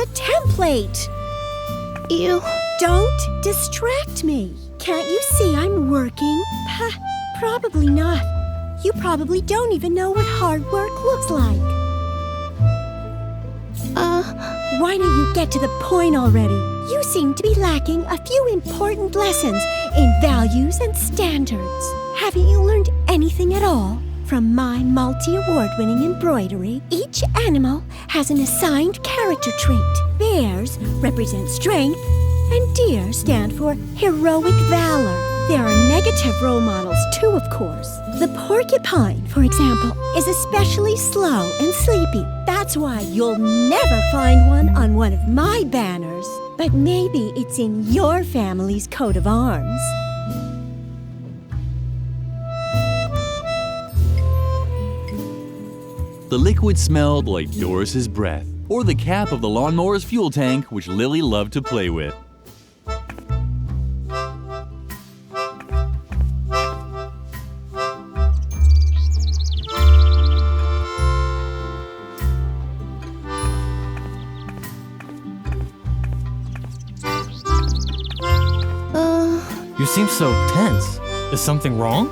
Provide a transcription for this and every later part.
a template. You... Don't distract me. Can't you see I'm working? Probably not. You probably don't even know what hard work looks like. Why don't you get to the point already? You seem to be lacking a few important lessons in values and standards. Haven't you learned anything at all? From my multi-award-winning embroidery, each animal has an assigned character trait. Bears represent strength, and deer stand for heroic valor. There are negative role models too, of course. The porcupine, for example, is especially slow and sleepy. That's why you'll never find one on of my banners. But maybe it's in your family's coat of arms. The liquid smelled like Doris's breath, or the cap of the lawnmower's fuel tank, which Lily loved to play with. You seem so tense. Is something wrong?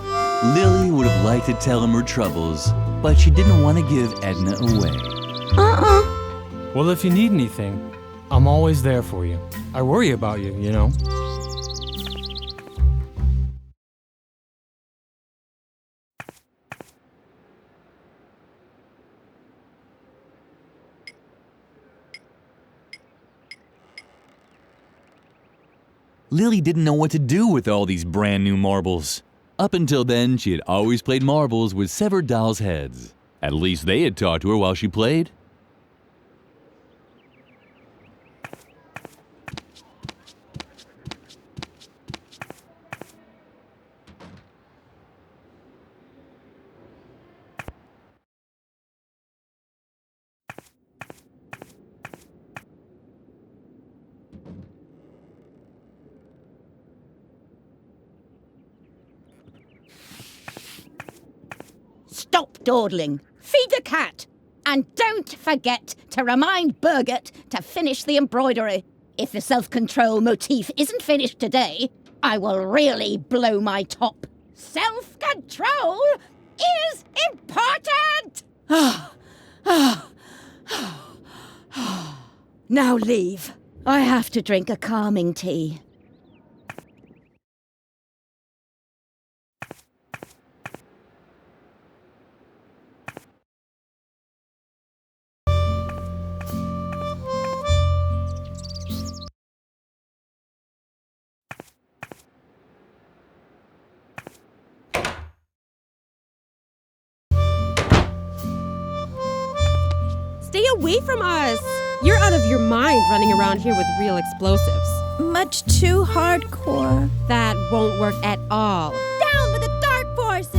Lily would have liked to tell him her troubles, but she didn't want to give Edna away. Well, if you need anything, I'm always there for you. I worry about you, you know. Lily didn't know what to do with all these brand new marbles. Up until then, she had always played marbles with severed dolls' heads. At least they had talked to her while she played. Stop dawdling. Feed the cat. And don't forget to remind Birgit to finish the embroidery. If the self-control motif isn't finished today, I will really blow my top. Self-control is important! Now leave. I have to drink a calming tea. Stay away from us! You're out of your mind running around here with real explosives. Much too hardcore. That won't work at all. Down with the dark forces!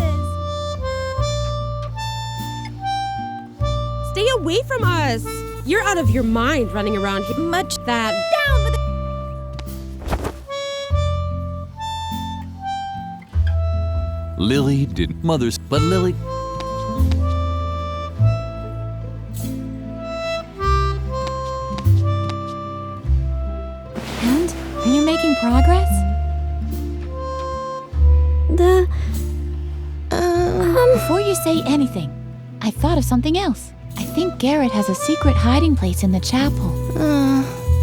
Stay away from us! You're out of your mind running around here. Much that... down with the... Lily didn't. Mother's, but Lily... Are you making progress? Before you say anything, I thought of something else. I think Garrett has a secret hiding place in the chapel.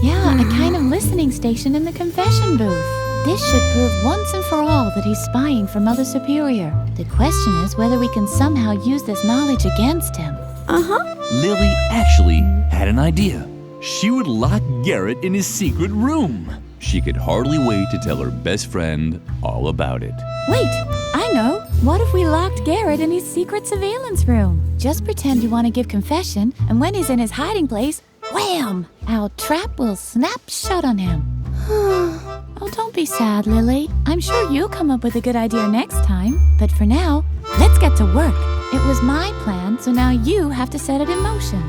Yeah, a kind of listening station in the confession booth. This should prove once and for all that he's spying for Mother Superior. The question is whether we can somehow use this knowledge against him. Lily actually had an idea. She would lock Garrett in his secret room. She could hardly wait to tell her best friend all about it. Wait, I know. What if we locked Garrett in his secret surveillance room? Just pretend you want to give confession, and when he's in his hiding place, wham! Our trap will snap shut on him. Oh, don't be sad, Lily. I'm sure you'll come up with a good idea next time. But for now, let's get to work. It was my plan, so now you have to set it in motion.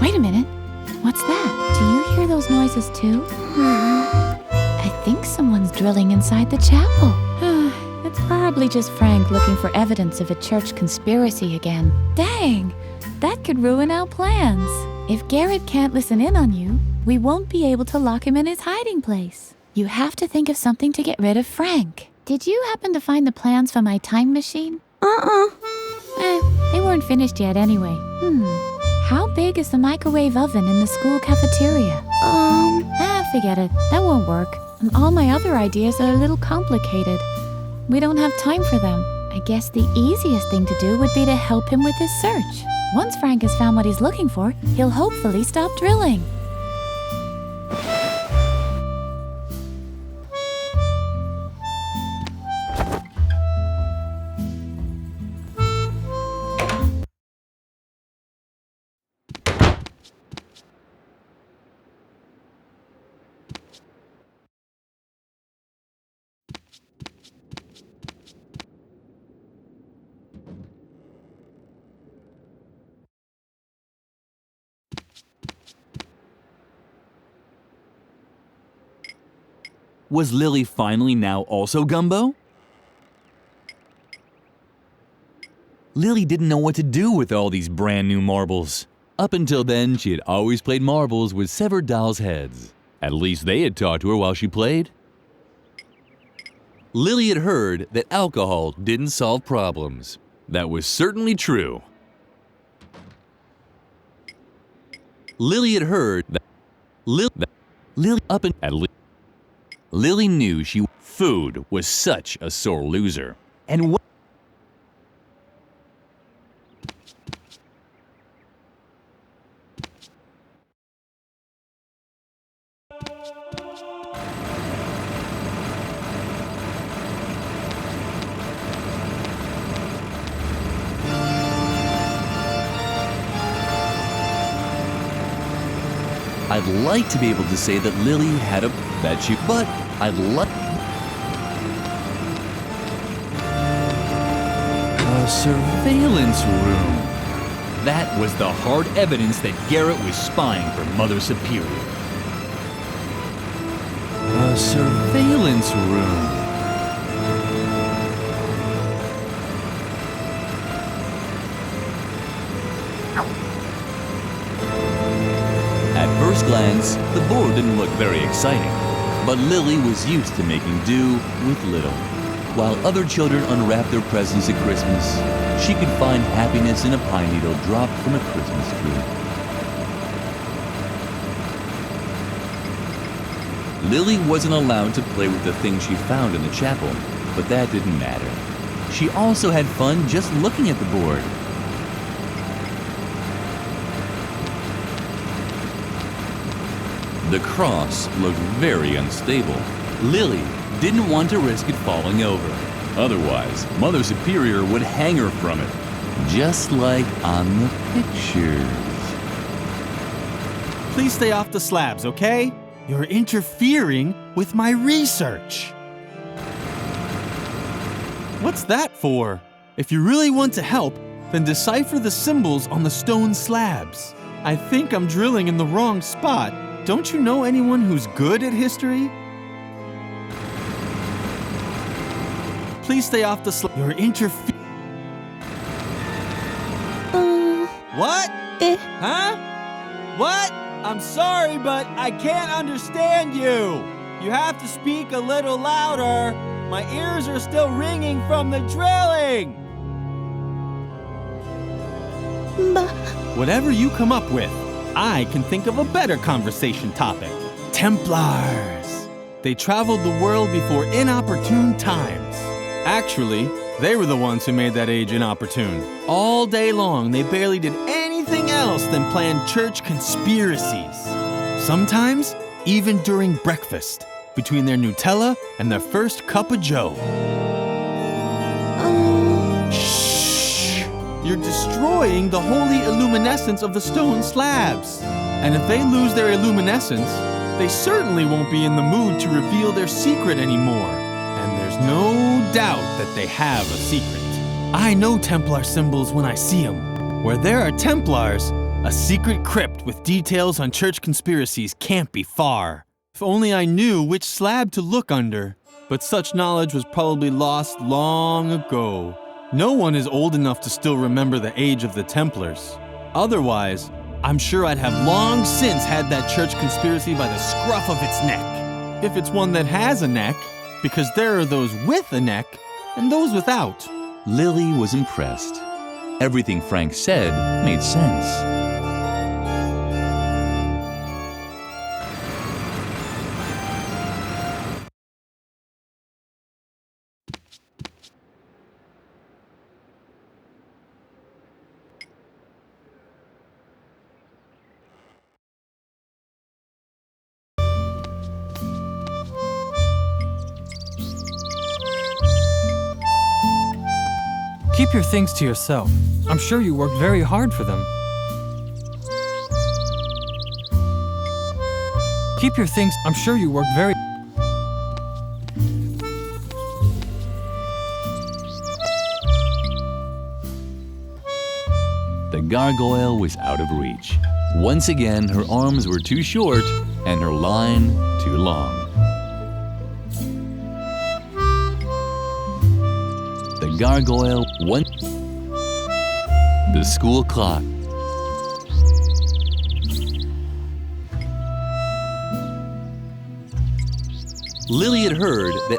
Wait a minute. What's that? Do you hear those noises too? I think someone's drilling inside the chapel. It's probably just Frank looking for evidence of a church conspiracy again. Dang! that could ruin our plans. If Garrett can't listen in on you, we won't be able to lock him in his hiding place. You have to think of something to get rid of Frank. Did you happen to find the plans for my time machine? They weren't finished yet anyway. How big is the microwave oven in the school cafeteria? Forget it. That won't work. And all my other ideas are a little complicated. We don't have time for them. I guess the easiest thing to do would be to help him with his search. Once Frank has found what he's looking for, he'll hopefully stop drilling. Was Lily finally now also Gumbo? Lily didn't know what to do with all these brand new marbles. Up until then, she had always played marbles with severed dolls' heads. At least they had talked to her while she played. Lily had heard that alcohol didn't solve problems. That was certainly true. Lily had heard that Lily knew food was such a sore loser. And I'd like to be able to say that Lily had but I'd like a surveillance room. That was the hard evidence that Garrett was spying for Mother Superior. A surveillance room. At first glance, the board didn't look very exciting, but Lily was used to making do with little. While other children unwrapped their presents at Christmas, she could find happiness in a pine needle dropped from a Christmas tree. Lily wasn't allowed to play with the things she found in the chapel, but that didn't matter. She also had fun just looking at the board. The cross looked very unstable. Lily didn't want to risk it falling over. Otherwise, Mother Superior would hang her from it, just like on the pictures. Please stay off the slabs, okay? You're interfering with my research. What's that for? If you really want to help, then decipher the symbols on the stone slabs. I think I'm drilling in the wrong spot. Don't you know anyone who's good at history? Please stay off the slab. You're interfering. What? Huh? What? I'm sorry, but I can't understand you. You have to speak a little louder. My ears are still ringing from the drilling. Whatever you come up with, I can think of a better conversation topic. Templars. They traveled the world before inopportune times. Actually, they were the ones who made that age inopportune. All day long, they barely did anything else than plan church conspiracies. Sometimes, even during breakfast, between their Nutella and their first cup of joe. Shh! You're destroying the holy illuminescence of the stone slabs. And if they lose their illuminescence, they certainly won't be in the mood to reveal their secret anymore. And there's no doubt that they have a secret. I know Templar symbols when I see them. Where there are Templars, a secret crypt with details on church conspiracies can't be far. If only I knew which slab to look under. But such knowledge was probably lost long ago. No one is old enough to still remember the age of the Templars. Otherwise, I'm sure I'd have long since had that church conspiracy by the scruff of its neck. If it's one that has a neck, because there are those with a neck and those without. Lily was impressed. Everything Frank said made sense. Keep your things to yourself. I'm sure you worked very hard for them. Keep your things. I'm sure you worked very... The gargoyle was out of reach. Once again, her arms were too short and her line too long. The gargoyle went. The school clock. Lily had heard that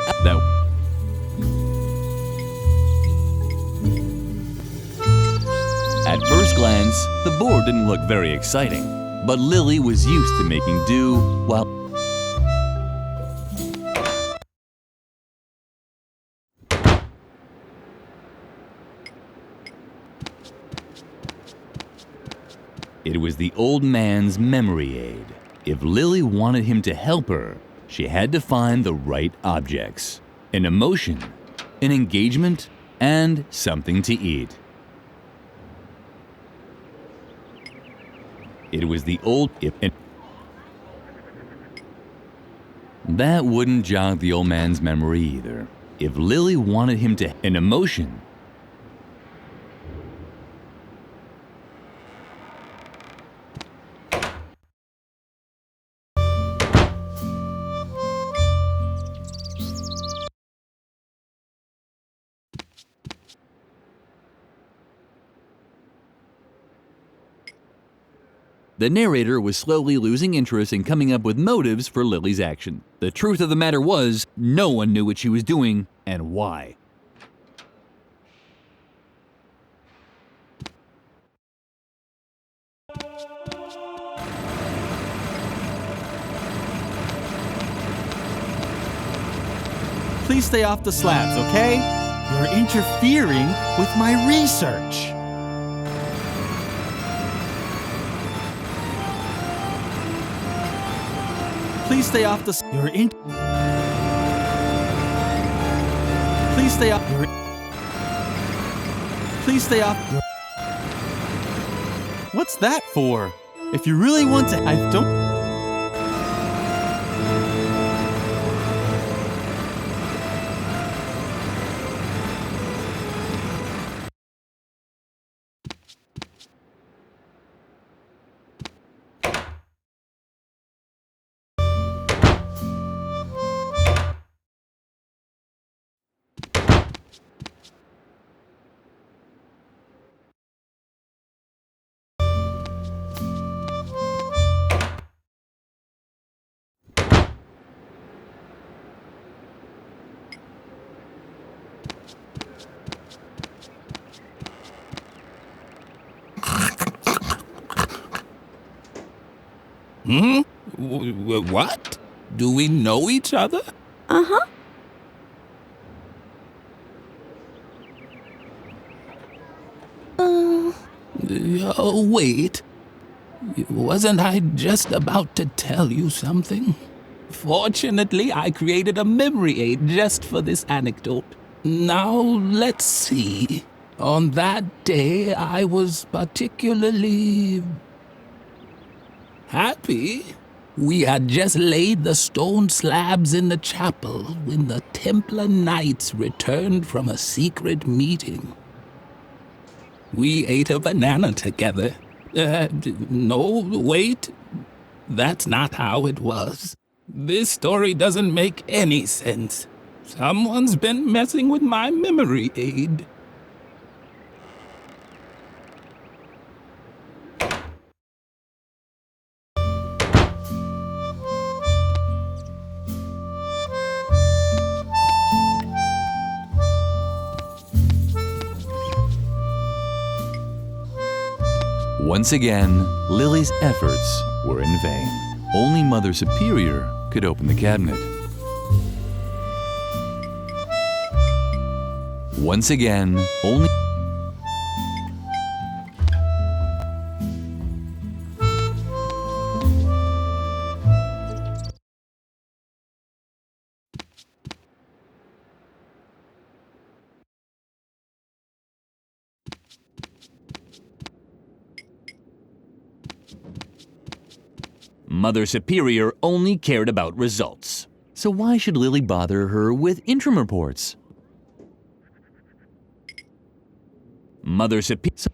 At first glance, the board didn't look very exciting, but Lily was used to making do while it was the old man's memory aid. If Lily wanted him to help her, she had to find the right objects: an emotion, an engagement, and something to eat. It was the old that wouldn't jog the old man's memory either. If Lily wanted him to an emotion, the narrator was slowly losing interest in coming up with motives for Lily's action. The truth of the matter was, no one knew what she was doing and why. Please stay off the slabs, okay? You're interfering with my research. Please stay off the... You're in... Please stay off... You're... Please stay off... You're... What's that for? If you really want to... I don't... What? Do we know each other? Uh-huh. Oh, wait. Wasn't I just about to tell you something? Fortunately, I created a memory aid just for this anecdote. Now, let's see. On that day, I was particularly... happy. We had just laid the stone slabs in the chapel when the Templar Knights returned from a secret meeting. We ate a banana together. No, wait. That's not how it was. This story doesn't make any sense. Someone's been messing with my memory aid. Once again, Lily's efforts were in vain. Only Mother Superior could open the cabinet. Once again, only... Mother Superior only cared about results. So why should Lily bother her with interim reports? Mother Superior...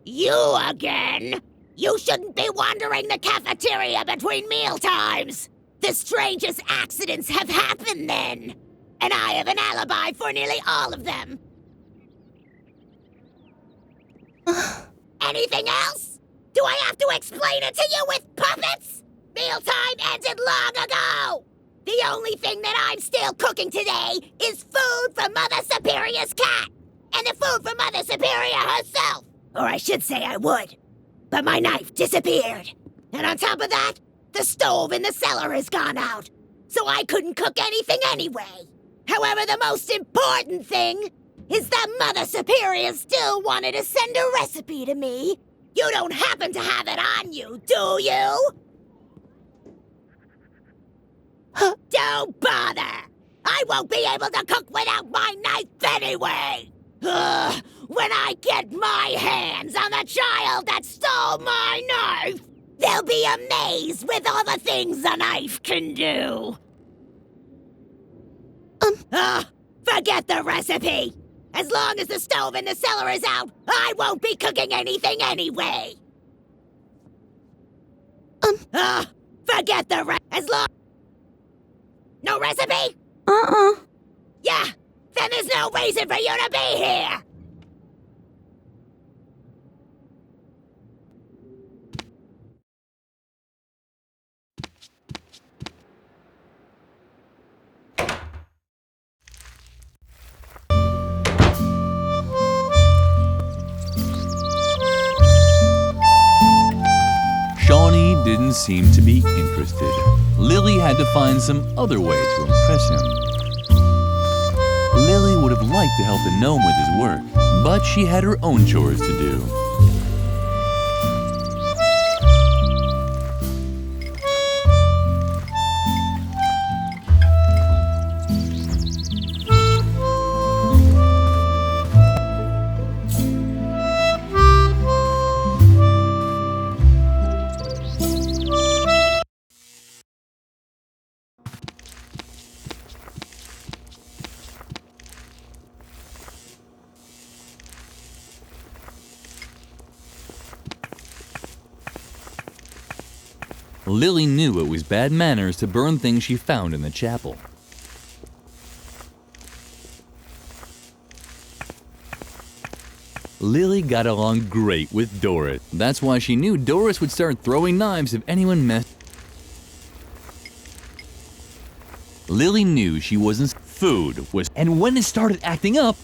You again? You shouldn't be wandering the cafeteria between meal times. The strangest accidents have happened then. And I have an alibi for nearly all of them. Anything else? Do I have to explain it to you with puppets? Mealtime ended long ago. The only thing that I'm still cooking today is food for Mother Superior's cat. And the food for Mother Superior herself. Or I should say I would. But my knife disappeared. And on top of that, the stove in the cellar has gone out. So I couldn't cook anything anyway. However, the most important thing is that Mother Superior still wanted to send a recipe to me. You don't happen to have it on you, do you? Don't bother! I won't be able to cook without my knife anyway! When I get my hands on the child that stole my knife, they'll be amazed with all the things a knife can do! Forget the recipe! As long as the stove in the cellar is out, I won't be cooking anything anyway! Forget the as long... No recipe? Yeah, then there's no reason for you to be here! Shawnee didn't seem to be interested. Lily had to find some other way to impress him. Lily would have liked to help the gnome with his work, but she had her own chores to do. Lily knew it was bad manners to burn things she found in the chapel. Lily got along great with Doris. That's why she knew Doris would start throwing knives if anyone messed. Lily knew she wasn't food was, and when it started acting up,